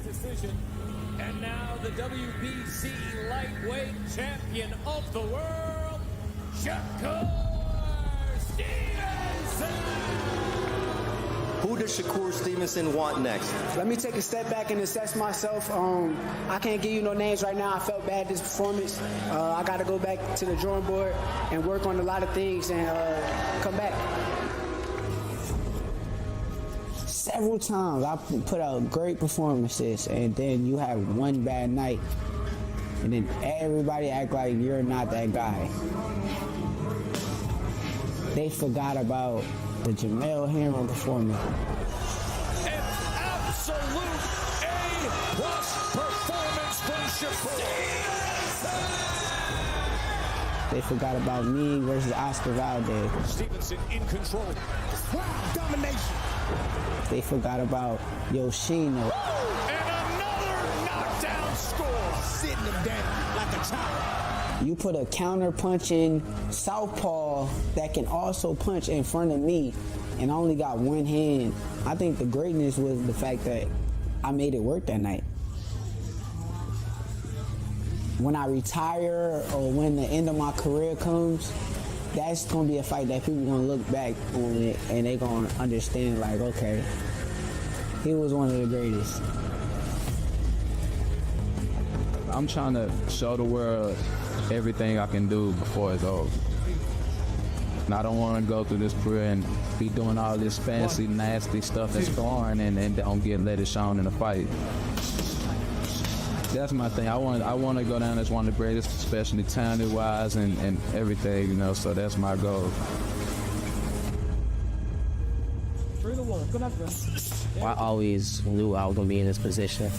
decision. And now the WBC lightweight champion of the world, Shakur Stevenson. Who does Shakur Stevenson want next? Let me take a step back and assess myself. I can't give you no names right now. I felt bad this performance. I got to go back to the drawing board and work on a lot of things and come back. Several times I put out great performances and then you have one bad night and then everybody act like you're not that guy. They forgot about the Jamel Herring performance. An absolute A-plus performance from Shakur. They forgot about me versus Oscar Valdez. Stevenson in control. Wow, domination. They forgot about Yoshino. And another knockdown score. Sitting him down like a child. You put a counter-punching southpaw that can also punch in front of me and I only got one hand. I think the greatness was the fact that I made it work that night. When I retire or when the end of my career comes, that's going to be a fight that people going to look back on it and they going to understand like, okay, he was one of the greatest. I'm trying to show the world everything I can do before it's over. And I don't want to go through this career and be doing all this fancy, nasty stuff and scoring and don't let it shown in the fight. That's my thing. I want to go down as one of the greatest, especially talent-wise and everything, you know, so that's my goal. I always knew I was going to be in this position.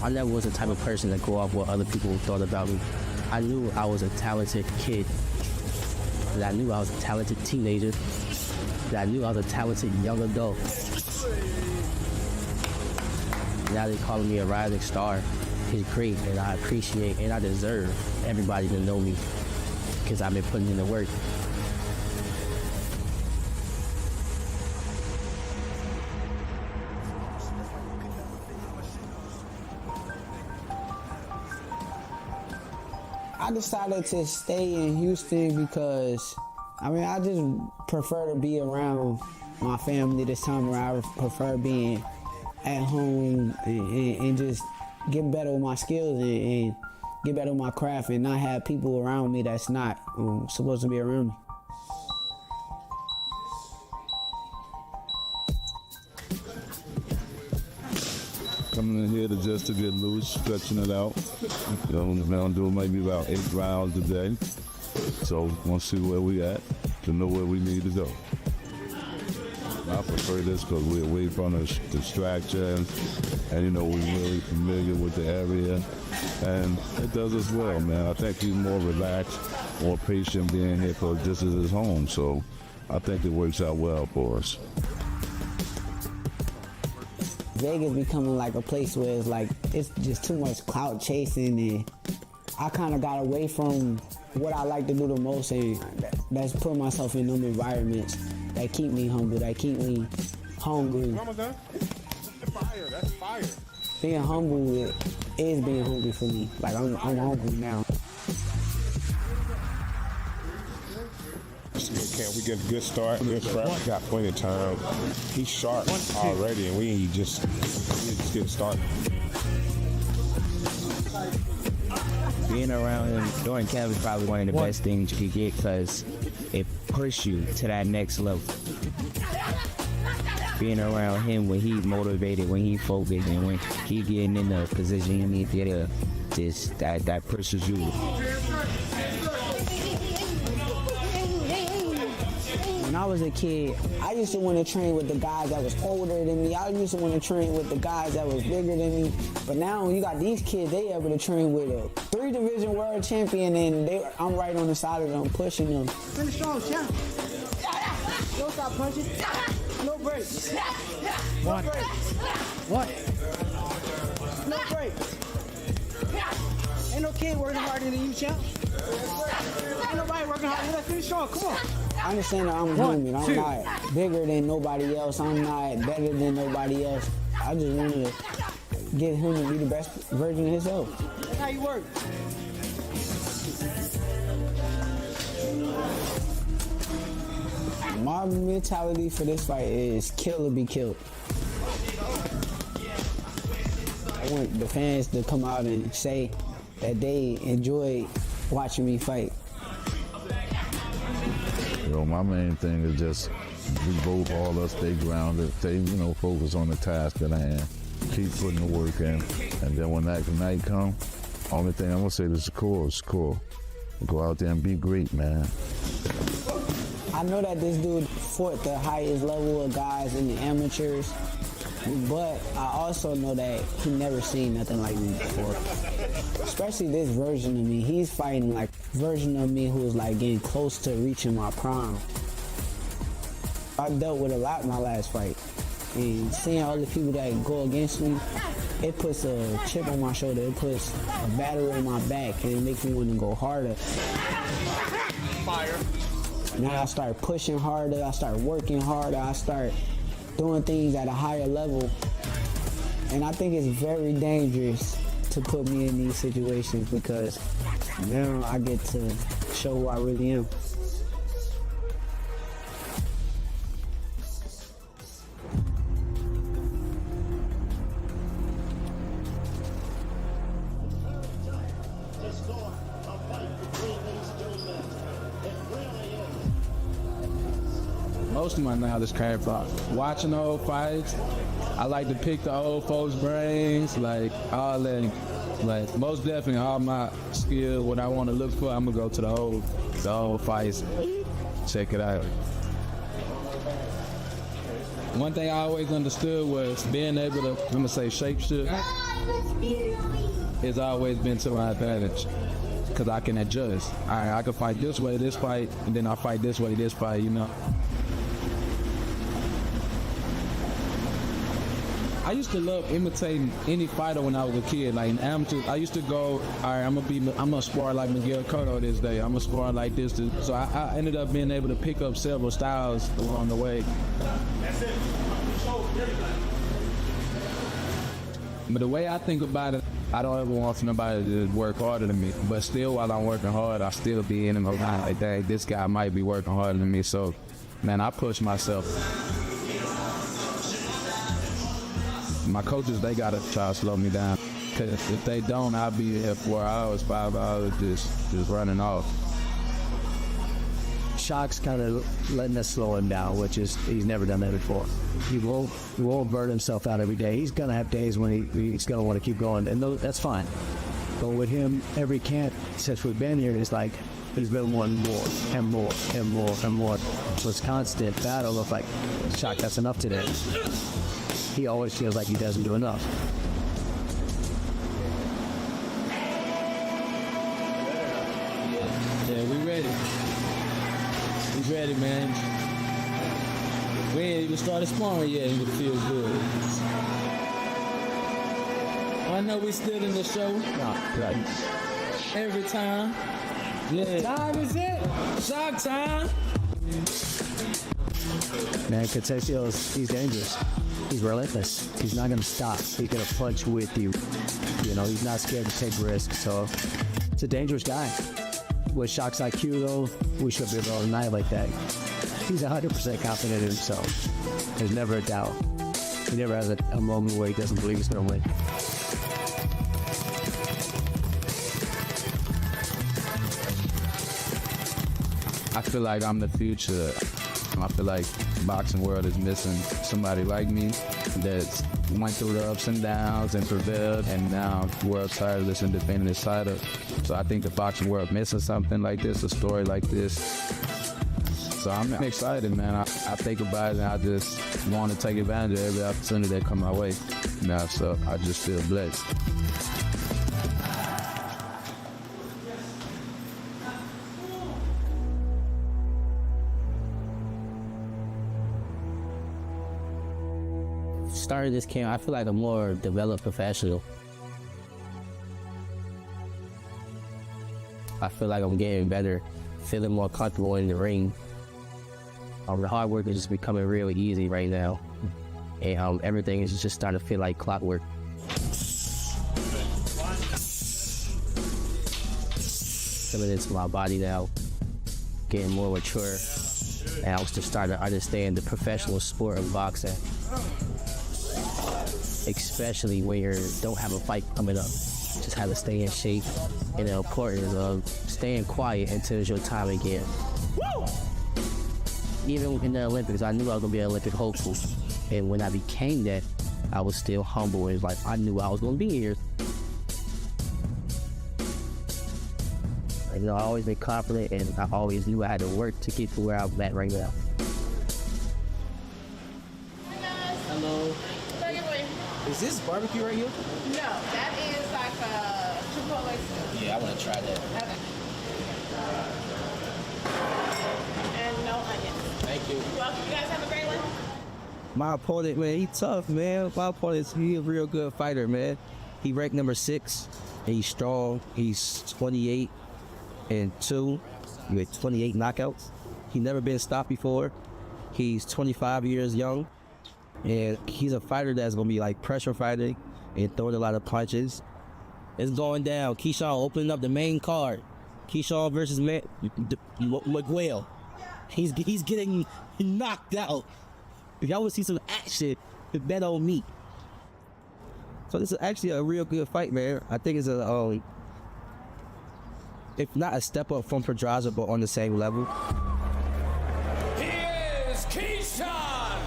I never was the type of person to go off what other people thought about me. I knew I was a talented kid. That I knew I was a talented teenager. That I knew I was a talented young adult. Now they're calling me a rising star. It's great, and I appreciate and I deserve everybody to know me because I've been putting in the work. I decided to stay in Houston because, I just prefer to be around my family this time around. I prefer being at home and just get better with my skills and get better with my craft and not have people around me that's not supposed to be around me. Coming in here just to get loose, stretching it out. You know, we're gonna do maybe about 8 rounds a day. So we'll see where we at to know where we need to go. I prefer this because we're away from the distractions and you know, we're really familiar with the area and it does us well, man. I think he's more relaxed, more patient being here because this is his home. So I think it works out well for us. Vegas becoming like a place where it's like, it's just too much clout chasing and I kind of got away from what I like to do the most and that's put myself in them environments that keep me humble, that keep me hungry. Fire, that's fire. Being humble is being hungry for me. Like I'm hungry now. Can we get a good start, good prep? We got plenty of time. He's sharp already, and we just get started. Being around him during camp is probably one of the best things you could get because it pushes you to that next level. Being around him when he's motivated, when he's focused, and when he's getting in the position you need to get in, just that pushes you. When I was a kid, I used to want to train with the guys that was older than me. I used to want to train with the guys that was bigger than me. But now you got these kids, they able to train with a 3-division world champion and I'm right on the side of them, pushing them. Finish strong, champ. Don't stop punching. No breaks. No breaks. What? No breaks. Ain't no kid working harder than you, champ. Ain't nobody working harder than you. Finish strong, come on. I understand that I'm human. I'm not bigger than nobody else. I'm not better than nobody else. I just want to get him to be the best version of himself. That's how you work. My mentality for this fight is kill or be killed. I want the fans to come out and say that they enjoy watching me fight. My main thing is just we both all us stay grounded, stay focus on the task at hand, keep putting the work in, and then when that night comes, only thing I'm gonna say to Shakur, go out there and be great, man. I know that this dude fought the highest level of guys in the amateurs, but I also know that he never seen nothing like me before. Especially this version of me. He's fighting like a version of me who's like getting close to reaching my prime. I dealt with a lot in my last fight. And seeing all the people that go against me, it puts a chip on my shoulder. It puts a battery on my back, and it makes me want to go harder. Fire. Now I start pushing harder, I start working harder, I start doing things at a higher level. And I think it's very dangerous to put me in these situations because now I get to show who I really am. Most of my knowledge came from watching old fights. I like to pick the old folks' brains, like all that. Like most definitely, all my skill, what I want to look for, I'm gonna go to the old fights, check it out. One thing I always understood was being able to, I'm gonna say shapeshift, has always been to my advantage. Cause I can adjust. I can fight this way, this fight, and then I fight this way, this fight, I used to love imitating any fighter when I was a kid. Like in amateurs, I used to go, all right, I'm gonna spar like Miguel Cotto this day. I'm gonna spar like this. So I ended up being able to pick up several styles along the way. That's it. But the way I think about it, I don't ever want somebody to work harder than me. But still, while I'm working hard, I still be in my mind like, dang, this guy might be working harder than me. So, man, I push myself. My coaches, they gotta try to slow me down. Cause if they don't, I'll be here 4 hours, 5 hours, just running off. Shock's kind of letting us slow him down, which is, he's never done that before. He won't burn himself out every day. He's gonna have days when he's gonna want to keep going, and that's fine. But with him, every camp since we've been here, it's like he's been wanting more and more and more and more. So it's constant battle of like, Shock, that's enough today. He always feels like he doesn't do enough. Yeah, we ready. He's ready, man. We ain't even started sparring yet, and it feels good. I know we still in the show. Right. Every time. Yeah. Time is it. Shock time. Man, Katesio's, he's dangerous. He's relentless. He's not going to stop. He's going to punch with you. He's not scared to take risks. So it's a dangerous guy. With Shock's IQ, though, we should be able to annihilate that. He's 100% confident in himself. There's never a doubt. He never has a moment where he doesn't believe he's going to win. I feel like I'm the future. I feel like the boxing world is missing somebody like me that went through the ups and downs and prevailed, and now world titleist and defending his title. So I think the boxing world missing something like this, a story like this. So I'm excited, man. I think about it, and I just want to take advantage of every opportunity that come my way. So I just feel blessed. Started this camp, I feel like a more developed professional. I feel like I'm getting better, feeling more comfortable in the ring. The hard work is just becoming real easy right now. And everything is just starting to feel like clockwork. coming into my body now, getting more mature, and I was just starting to understand the professional sport of boxing, especially when you don't have a fight coming up. Just how to stay in shape, and the importance of staying quiet until it's your time again. Woo! Even in the Olympics, I knew I was gonna be an Olympic hopeful, and when I became that, I was still humble. It's like I knew I was gonna be here. You know, I always been confident, and I always knew I had to work to get to where I'm at right now. Hi guys. Hello. Is this barbecue right here? No, that is like a Chipotle soup. Yeah, I want to try that. Okay. And no onion. Thank you. You're welcome. You guys have a great one. My opponent, man, he tough, man. My opponent, he a real good fighter, man. He ranked number 6, and he's strong. He's 28-2 with 28 knockouts. He never been stopped before. He's 25 years young, and he's a fighter that's gonna be like pressure fighting and throwing a lot of punches. It's going down. Keyshawn opening up the main card. Keyshawn versus Miguel. He's getting knocked out. If y'all would see some action, bet on me. So this is actually a real good fight, man. I think it's a if not a step up from Pedraza, but on the same level. He is Keyshawn,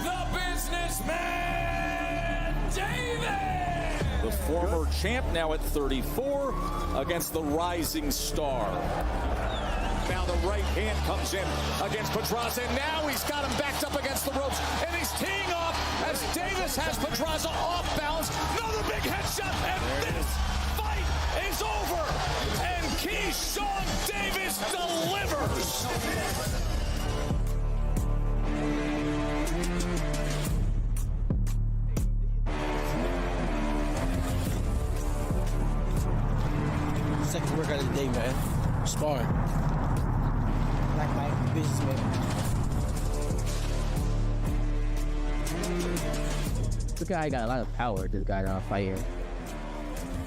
the businessman Davis! The former champ now at 34 against the rising star. Now the right hand comes in against Pedraza, and now he's got him backed up against the ropes, and he's teeing off as Davis has Pedraza off balance. Another big headshot, and this fight is over, and Keyshawn Davis delivers. Second workout of the day, man. Sparring. Like my businessman. This guy got a lot of power, this guy that I'm fighting.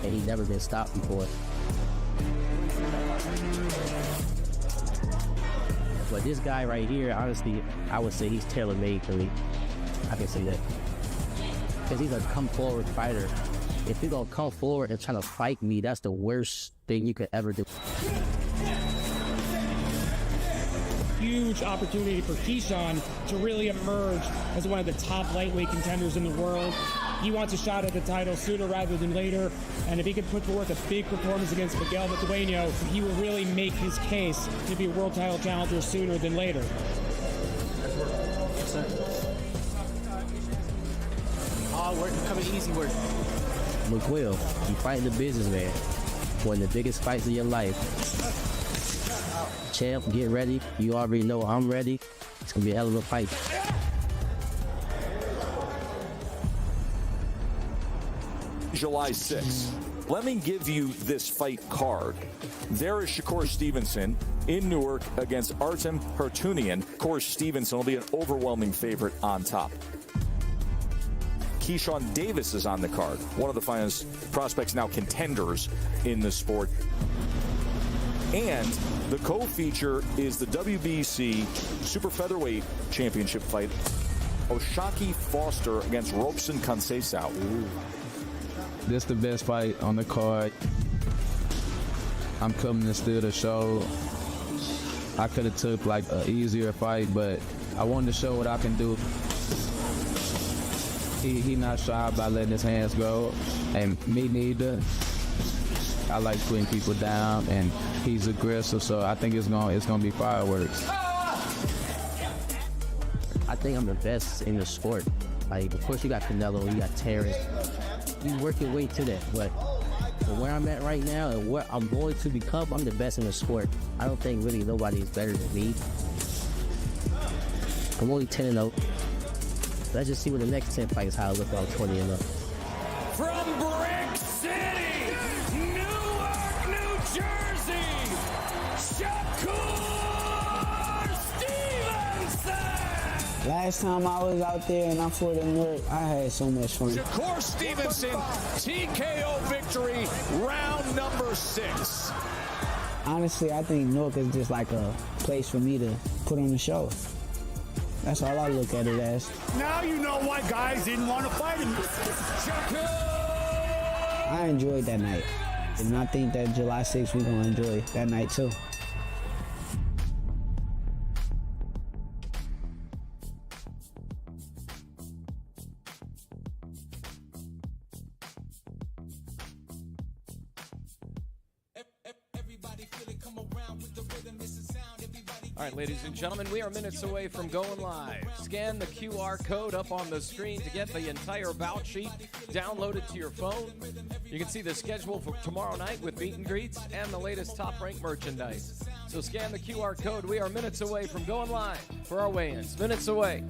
And he's never been stopped before. But this guy right here, honestly, I would say he's tailor-made for me. I can say that. Because he's a come-forward fighter. If you're gonna come forward and try to fight me, that's the worst thing you could ever do. Huge opportunity for Keyshawn to really emerge as one of the top lightweight contenders in the world. He wants a shot at the title sooner rather than later, and if he can put forth a big performance against Miguel Vitueno, he will really make his case to be a world title challenger sooner than later. Yes, sir. Hard work and coming easy work. Miguel, you fighting the businessman. One of the biggest fights of your life. Champ, get ready. You already know I'm ready. It's gonna be a hell of a fight. July 6th. Let me give you this fight card. There is Shakur Stevenson in Newark against Artem Harutyunyan. Of course, Stevenson will be an overwhelming favorite on top. Keyshawn Davis is on the card, one of the finest prospects, now contenders in the sport. And the co-feature is the WBC Super Featherweight Championship fight. Oshaki Foster against Robson Conceição. This the best fight on the card. I'm coming to steal the show. I could have took like an easier fight, but I wanted to show what I can do. He not shy about letting his hands go, and me neither. I like putting people down, and he's aggressive, so I think it's gonna be fireworks. I think I'm the best in the sport. Like, of course, you got Canelo, you got Terrence. You work your way to that, but where I'm at right now and what I'm going to become, I'm the best in the sport. I don't think really nobody is better than me. I'm only 10-0. Let's just see what the next 10 fights how I look on 20-0. From Brick City, Newark, New Jersey, Shakur Stevenson! Last time I was out there and I fought in Newark, I had so much fun. Shakur Stevenson, TKO victory, round number 6. Honestly, I think Newark is just like a place for me to put on a show. That's all I look at it as. Now you know why guys didn't want to fight him. I enjoyed that night. And I think that July 6th, we're going to enjoy that night too. All right, ladies and gentlemen, we are minutes away from going live. Scan the QR code up on the screen to get the entire bout sheet downloaded to your phone. You can see the schedule for tomorrow night with meet and greets and the latest Top Rank merchandise. So scan the QR code. We are minutes away from going live for our weigh-ins. Minutes away.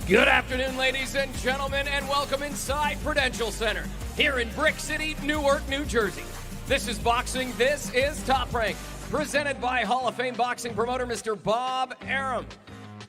Good afternoon, ladies and gentlemen, and welcome inside Prudential Center here in Brick City, Newark, New Jersey. This is boxing. This is Top Rank. presented by Hall of Fame boxing promoter Mr. Bob Arum.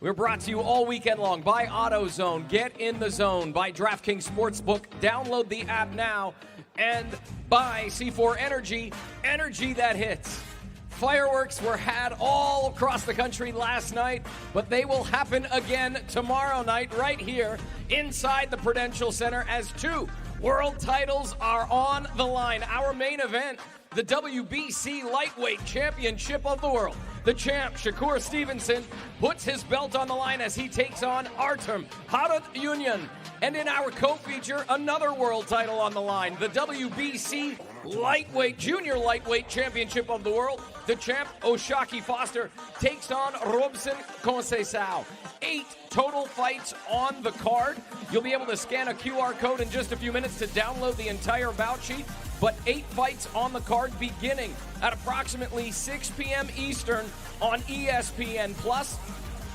We're brought to you all weekend long by AutoZone. Get in the zone. By DraftKings Sportsbook. Download the app now. And by C4 Energy, energy that hits. Fireworks were had all across the country last night, but they will happen again tomorrow night right here inside the Prudential Center as 2 world titles are on the line. Our main event, the WBC Lightweight Championship of the World. The champ, Shakur Stevenson, puts his belt on the line as he takes on Artem Harutyunyan. And in our co-feature, another world title on the line, the WBC Junior Lightweight Championship of the World. The champ, Oshaki Foster, takes on Robson Conceição. 8 total fights on the card. You'll be able to scan a QR code in just a few minutes to download the entire bout sheet. But 8 fights on the card beginning at approximately 6 p.m. Eastern on ESPN+.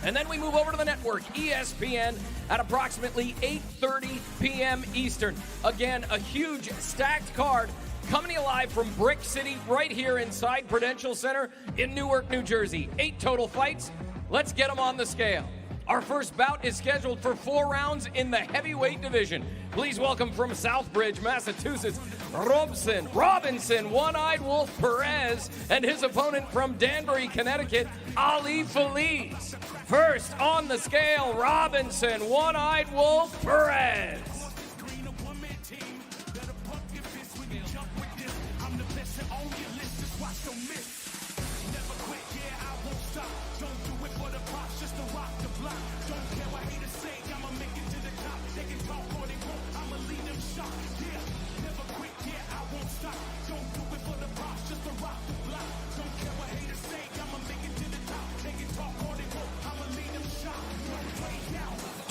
And then we move over to the network, ESPN, at approximately 8:30 p.m. Eastern. Again, a huge stacked card coming to you live from Brick City right here inside Prudential Center in Newark, New Jersey. 8 total fights. Let's get them on the scale. Our first bout is scheduled for 4 rounds in the heavyweight division. Please welcome from Southbridge, Massachusetts, Robinson, One-Eyed Wolf Perez, and his opponent from Danbury, Connecticut, Ali Feliz. First on the scale, Robinson, One-Eyed Wolf Perez.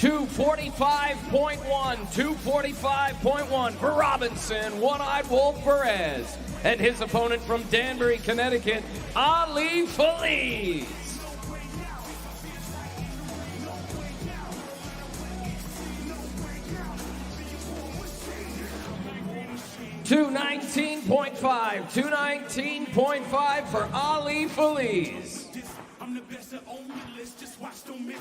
$245.1 for Robinson, One-Eyed Wolf Perez, and his opponent from Danbury, Connecticut, Ali Feliz. $219.5 for Ali Feliz. I'm the best at only list, just watch, don't miss.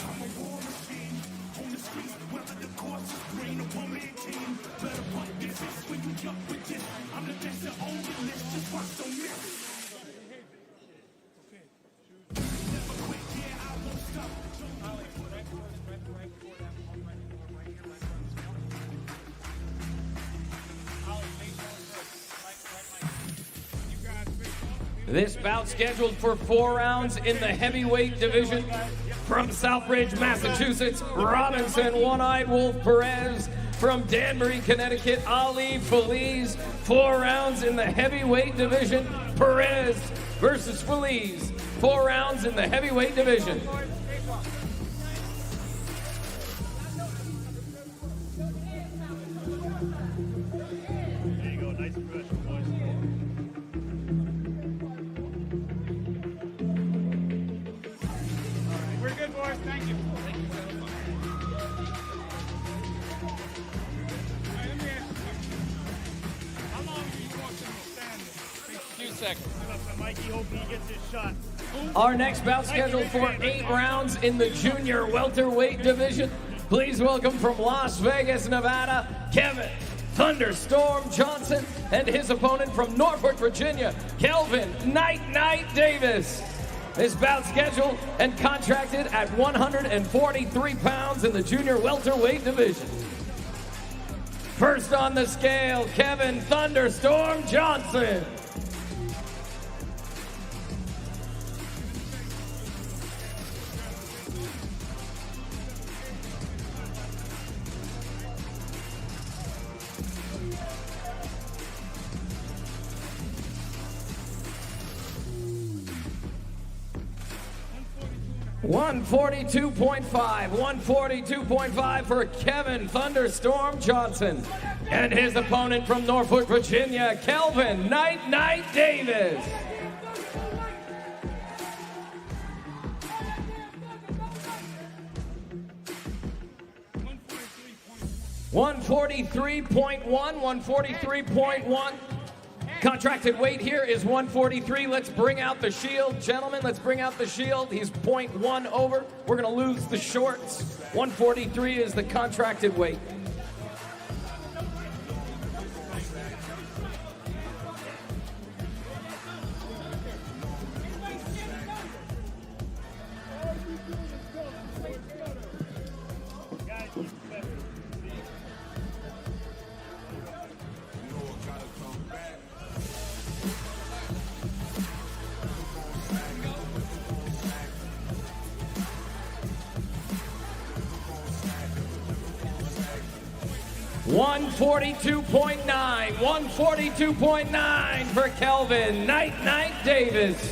I'm a war machine on the streets, whether the courts rain upon me team. Better put this when you jump with this. I'm the best at only list, just watch, don't miss. Never quit, yeah, I won't stop. This bout scheduled for 4 rounds in the heavyweight division. From Southbridge, Massachusetts, Robinson, One-Eyed Wolf Perez. From Danbury, Connecticut, Ali Feliz. 4 rounds in the heavyweight division. Perez versus Feliz. 4 rounds in the heavyweight division. Thank you. How long do you want him to stand? A few seconds. Mikey, hope he gets his shot. Our next bout scheduled for 8 rounds in the junior welterweight division. Please welcome from Las Vegas, Nevada, Kevin Thunderstorm Johnson, and his opponent from Norfolk, Virginia, Kelvin Night Davis. This bout scheduled and contracted at 143 pounds in the junior welterweight division. First on the scale, Kevin Thunderstorm Johnson. $142.5 for Kevin Thunderstorm Johnson. And his opponent from Norfolk, Virginia, Kelvin Night Davis. $143.1. Contracted weight here is 143. Let's bring out the shield. Gentlemen, let's bring out the shield. He's 0.1 over. We're going to lose the shorts. 143 is the contracted weight. $142.9 for Kelvin Night Davis.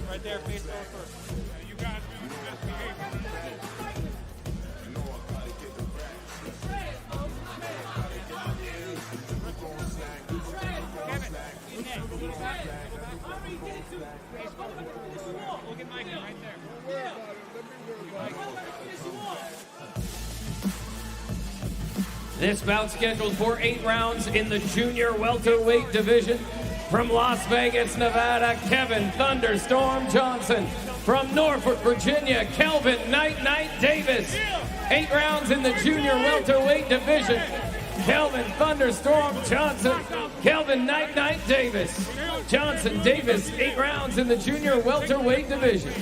Right there, face over first. You guys do your best behavior. Look at Mikey right there. This bout scheduled for 8 rounds in the junior welterweight division. From Las Vegas, Nevada, Kevin Thunderstorm Johnson. From Norfolk, Virginia, Kelvin Night Davis. 8 rounds in the junior welterweight division. Kelvin Thunderstorm Johnson. Kelvin Night Davis. Johnson Davis, 8 rounds in the junior welterweight division.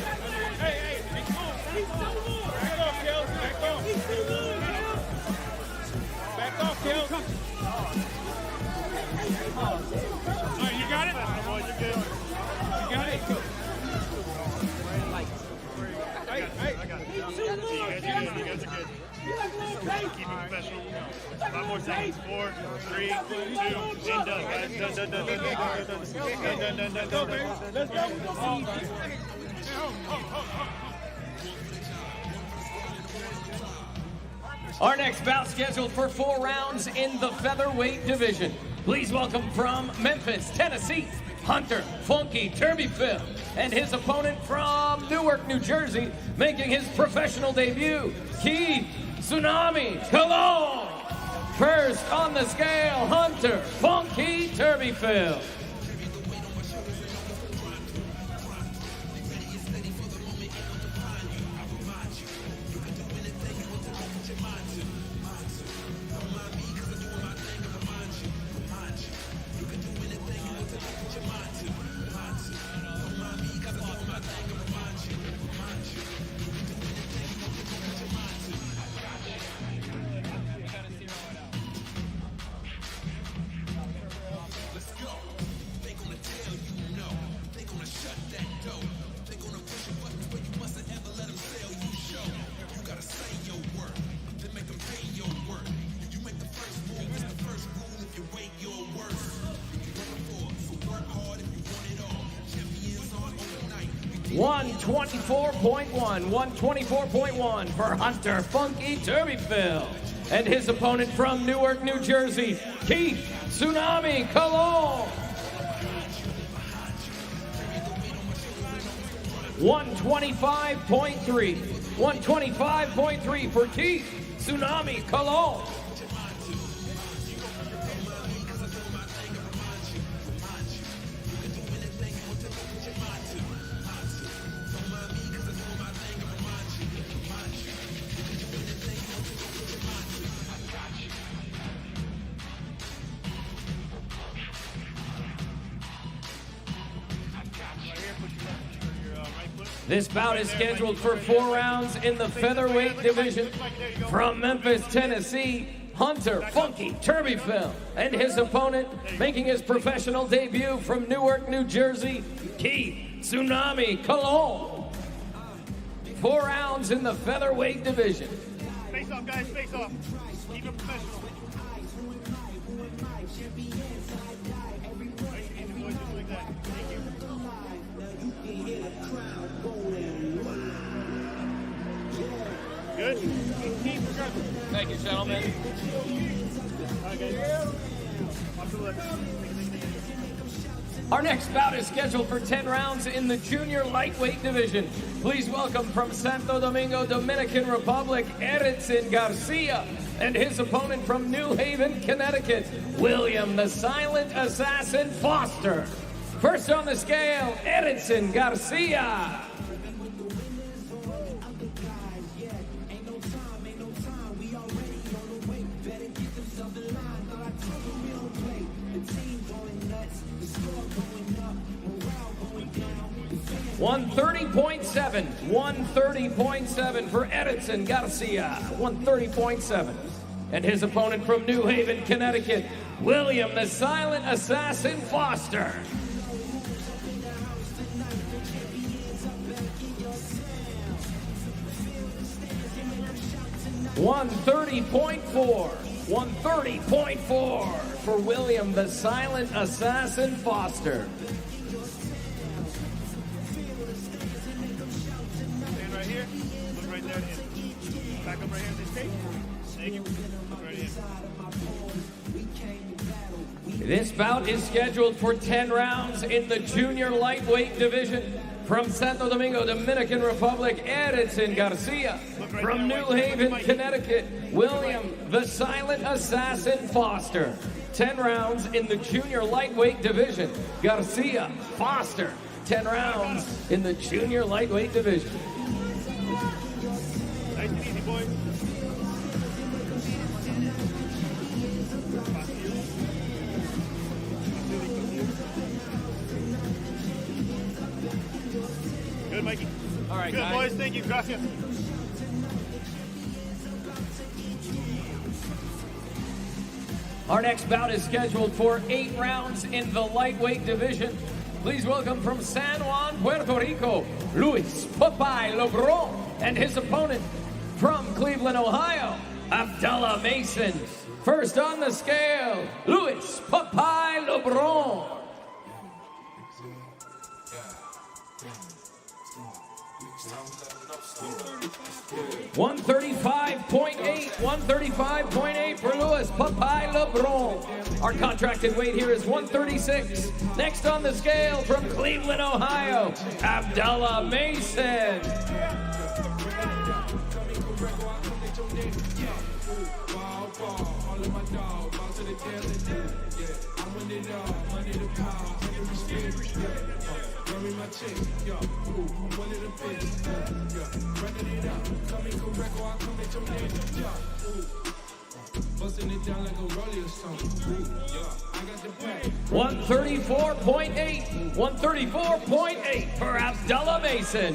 Back off, Kel. You got it? You got it? I got it. You guys are good. Keep it professional. 5 more seconds. 4, 3, 2, and done, guys. Done. Our next bout scheduled for 4 rounds in the featherweight division. Please welcome from Memphis, Tennessee, Hunter Funky Turbyfield, and his opponent from Newark, New Jersey, making his professional debut, Keith Tsunami Cologne. First on the scale, Hunter Funky Turbyfield. $124.1 for Hunter Funky Turbyfield. And his opponent from Newark, New Jersey, Keith Tsunami Cologne. 125.3. 125.3 for Keith Tsunami Cologne. This bout is scheduled for 4 rounds in the featherweight division. From Memphis, Tennessee, Hunter Funky Turbyfield, and his opponent, making his professional debut from Newark, New Jersey, Keith Tsunami Cologne. 4 rounds in the featherweight division. Face off, guys, face off. Keep it professional. Good. Thank you, gentlemen. Our next bout is scheduled for 10 rounds in the junior lightweight division. Please welcome from Santo Domingo, Dominican Republic, Erickson Garcia, and his opponent from New Haven, Connecticut, William the Silent Assassin Foster. First on the scale, Erickson Garcia. $130.7 for Erickson Garcia, 130.7. And his opponent from New Haven, Connecticut, William the Silent Assassin Foster. $130.4 for William the Silent Assassin Foster. Stand right here. Look right there. Back up right here. Stay straight. Thank you. Look right here. This bout is scheduled for 10 rounds in the junior lightweight division. From Santo Domingo, Dominican Republic, Erickson Garcia. From New Haven, Connecticut, William the Silent Assassin Foster. 10 rounds in the junior lightweight division. Garcia, Foster, 10 rounds in the junior lightweight division. Nice and easy, boys. Good, Mikey. All right, good, guys. boys. Thank you. Gracias. Our next bout is scheduled for 8 rounds in the lightweight division. Please welcome from San Juan, Puerto Rico, Luis Popeye Lebron, and his opponent from Cleveland, Ohio, Abdullah Mason. First on the scale, Luis Popeye Lebron. 135.8 for Luis Popeye Lebron. Our contracted weight here is 136. Next on the scale from Cleveland, Ohio, Abdullah Mason. $134.8 for Abdullah Mason.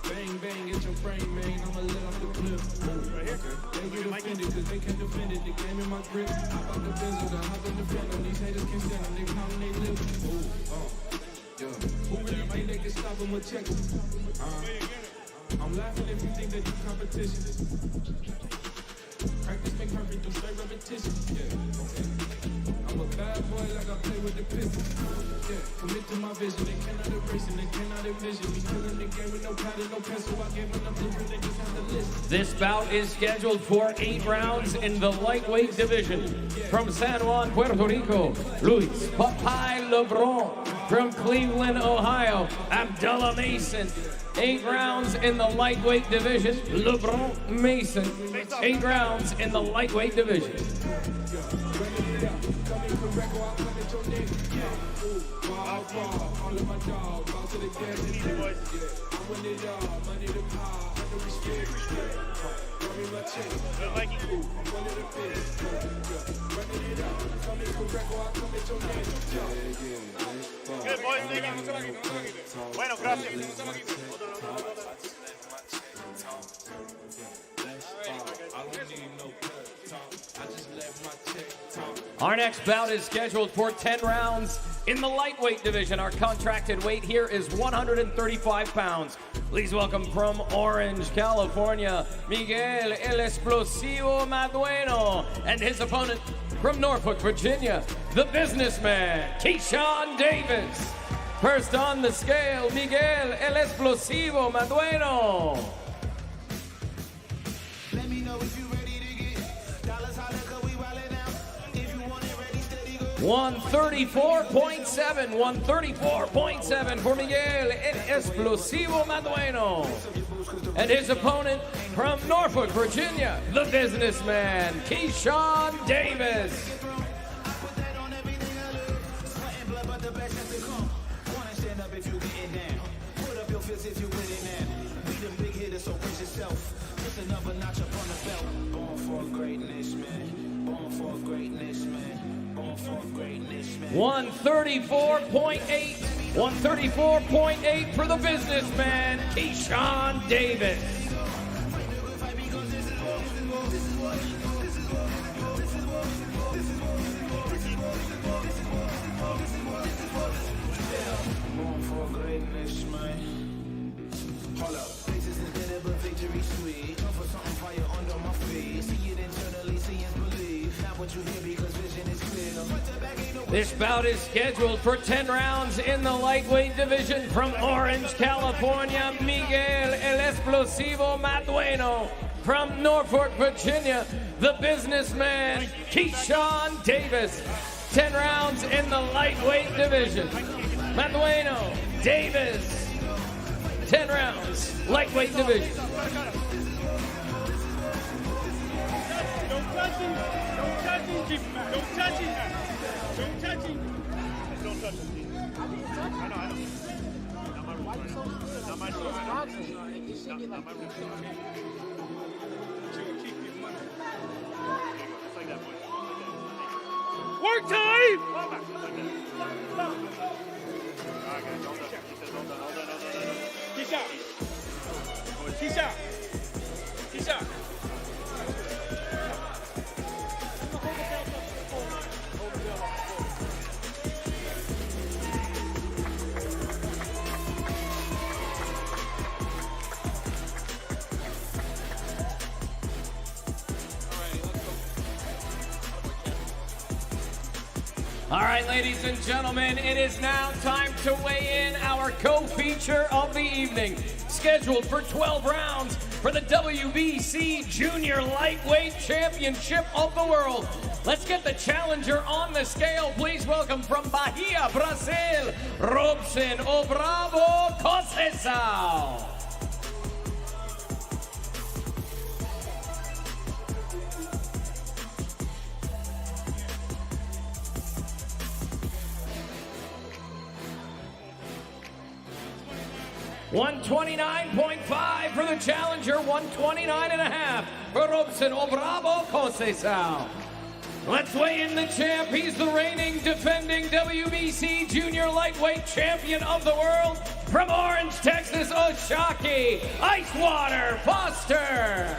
Bang, bang, get your brain, man. I'ma let off the clip. Right here. They get offended because they can't defend it. The game in my grip. Hop out the Benzo, the hop in the Phantom. These haters can't stand them. They pounding they lips. Who really think they can stop them or check them? I'm laughing if you think that you competition. Practice make perfect through straight repetition. I'm a bad boy like I play with the pistol. Commit to my vision. They cannot erase and they cannot envision me killing the game with no pattern, no pencil. I gave them the blueprint. They just have to listen. This bout is scheduled for 8 rounds in the lightweight division. From San Juan, Puerto Rico, Luis Popeye Lebron. From Cleveland, Ohio, Abdullah Mason. 8 rounds in the lightweight division. Lebron Mason. 8 rounds in the lightweight division. Good, boys. Thank you. Bueno, gracias. Our next bout is scheduled for 10 rounds in the lightweight division. Our contracted weight here is 135 pounds. Please welcome from Orange, California, Miguel El Explosivo Madueno, and his opponent from Norfolk, Virginia, the businessman, Keyshawn Davis. First on the scale, Miguel El Explosivo Madueno. 134.7, 134.7 for Miguel El Explosivo Madueno. And his opponent from Norfolk, Virginia, the businessman, Keyshawn Davis. Another notch up on the belt. Born for greatness, man. Born for greatness, man. Born for greatness, man. 134.8. 134.8 for the businessman, Keyshawn Davis. Born for greatness, man. Hold up. Faces instead of a victory sweet. Come for something fire under my feet. See it internally, see and believe. Not what you hear because vision is clear. This bout is scheduled for 10 rounds in the lightweight division from Orange, California, Miguel El Explosivo Madueno. From Norfolk, Virginia, the businessman, Keyshawn Davis. 10 rounds in the lightweight division. Madueno, Davis. 10 rounds, lightweight division. Don't touch him. Don't touch him. Don't touch him. Don't touch him. Don't touch him. I know. Not my rule. Not my rule. Not my rule. Just like that, boy. Work time! Keisha! All right, ladies and gentlemen, it is now time to weigh in our co-feature of the evening. Scheduled for 12 rounds for the WBC Junior Lightweight Championship of the World. Let's get the challenger on the scale. Please welcome from Bahia, Brazil, Robson O Bravo Conceição. $129.5 for the challenger, $129.5 for Robson O Bravo Conceição. Let's weigh in the champ. He's the reigning, defending WBC Junior Lightweight Champion of the World from Orange, Texas, Oshaki, Icewater Foster.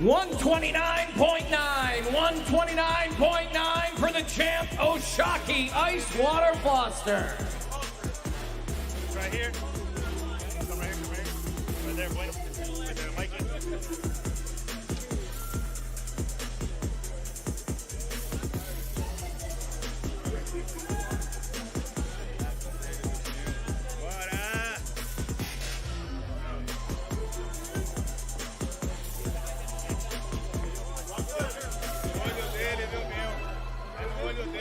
$129.9 for the champ, Oshaki Icewater Foster. Right here. Come right here. Right there, boy. Right there, Mikey.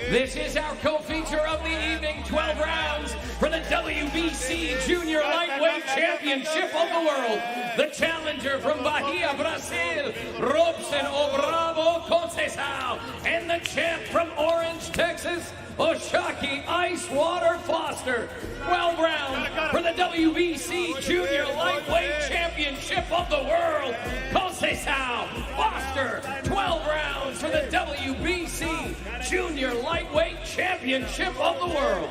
This is our co-feature of the evening, 12 rounds for the WBC Junior Lightweight Championship of the World. The challenger from Bahia, Brazil, Robson O Bravo Conceição, and the champ from Orange, Texas, Oshaki Icewater Foster. 12 rounds for the WBC Junior Lightweight Championship of the World. Conceição, Foster, 12 rounds for the WBC Junior Lightweight Championship of the World.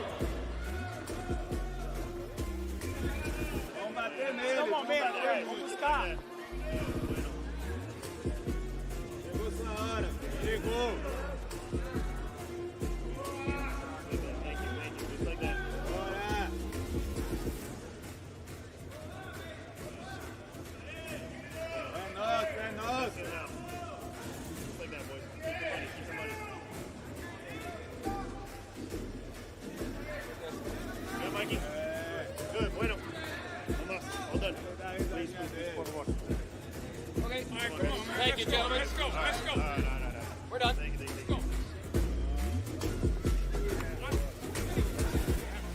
Come on, man. Stop. Chegou.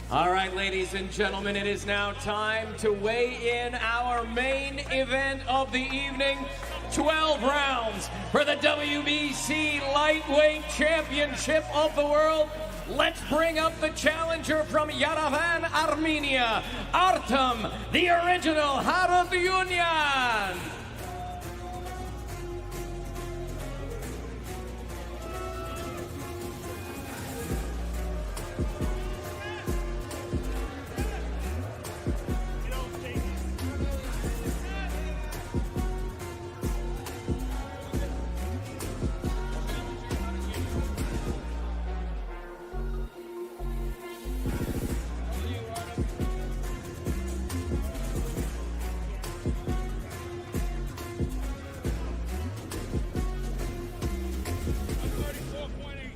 All right, ladies and gentlemen, it is now time to weigh in our main event of the evening. 12 rounds for the WBC Lightweight Championship of the World. Let's bring up the challenger from Yerevan, Armenia, Artem, the original Harutyunyan.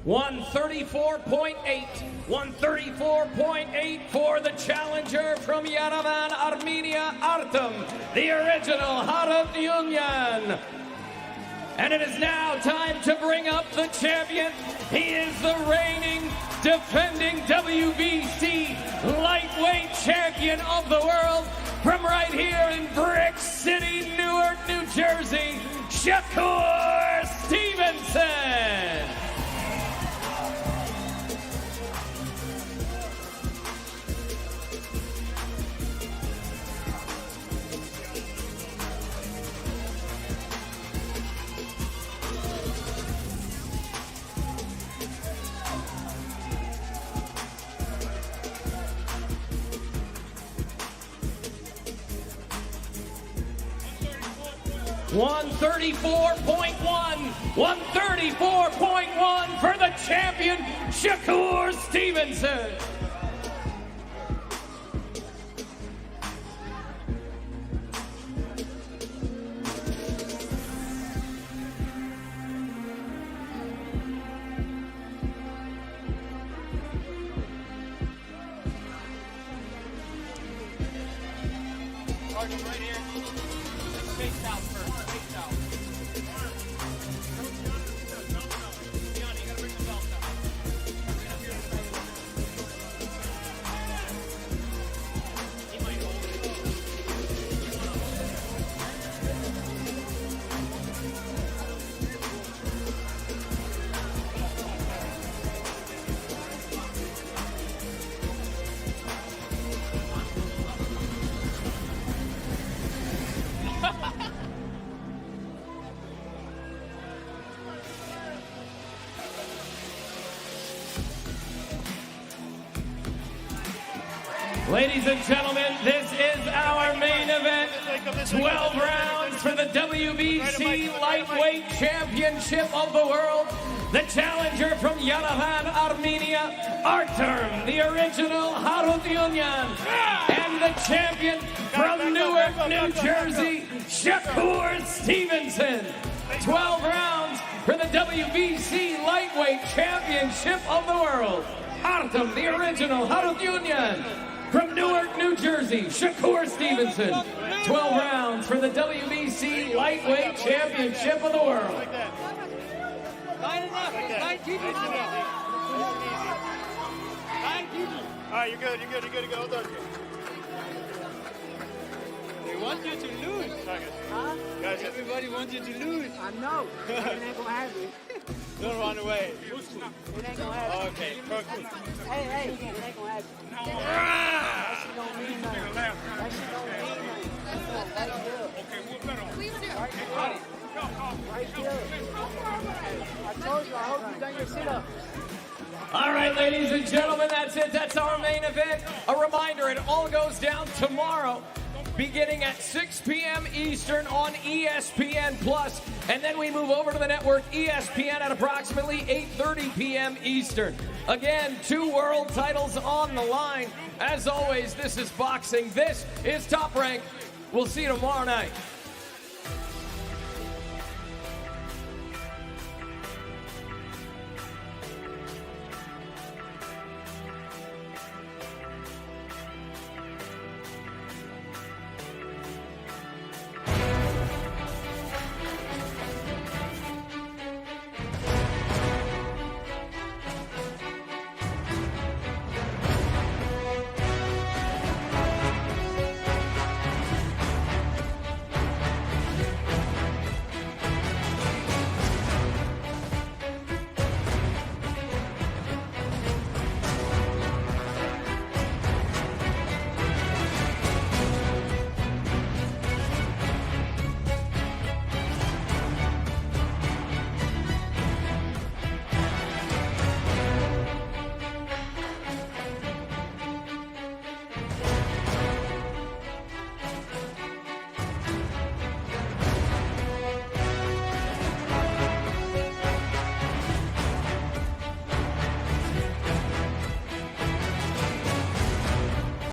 $134.8 for the challenger from Yerevan, Armenia, Artem, the original Harutyunyan. And it is now time to bring up the champion. He is the reigning, defending WBC lightweight champion of the world from right here in Brick City, Newark, New Jersey, Shakur Stevenson. $134.1 for the champion, Shakur Stevenson. Right here. Face out first. Face out. Johnny, you gotta bring the belt up. Bring it up here. He might hold it. Ladies and gentlemen, this is our main event. 12 rounds for the WBC Lightweight Championship of the World. The challenger from Yerevan, Armenia, Artem, the original Harutyunyan. And the champion from Newark, New Jersey, Shakur Stevenson. 12 rounds for the WBC Lightweight Championship of the World. Artem, the original Harutyunyan. From Newark, New Jersey, Shakur Stevenson. 12 rounds for the WBC Lightweight Championship of the World. Line enough. Line keep it. Line keep it. All right, you're good. Hold on. They want you to lose. Huh? Guys, everybody wants you to lose. I know. It ain't gonna happen. Don't run away. It ain't gonna happen. Okay, perfect. Hey, it ain't gonna happen. That shit don't mean nothing. That shit don't mean nothing. Right here. Okay, what better? Right here. I told you, I hope you done your sit-up. All right, ladies and gentlemen, that's it. That's our main event. A reminder, it all goes down tomorrow, beginning at 6 p.m. Eastern on ESPN+. And then we move over to the network ESPN at approximately 8:30 p.m. Eastern. Again, 2 world titles on the line. As always, this is boxing. This is Top Rank. We'll see you tomorrow night.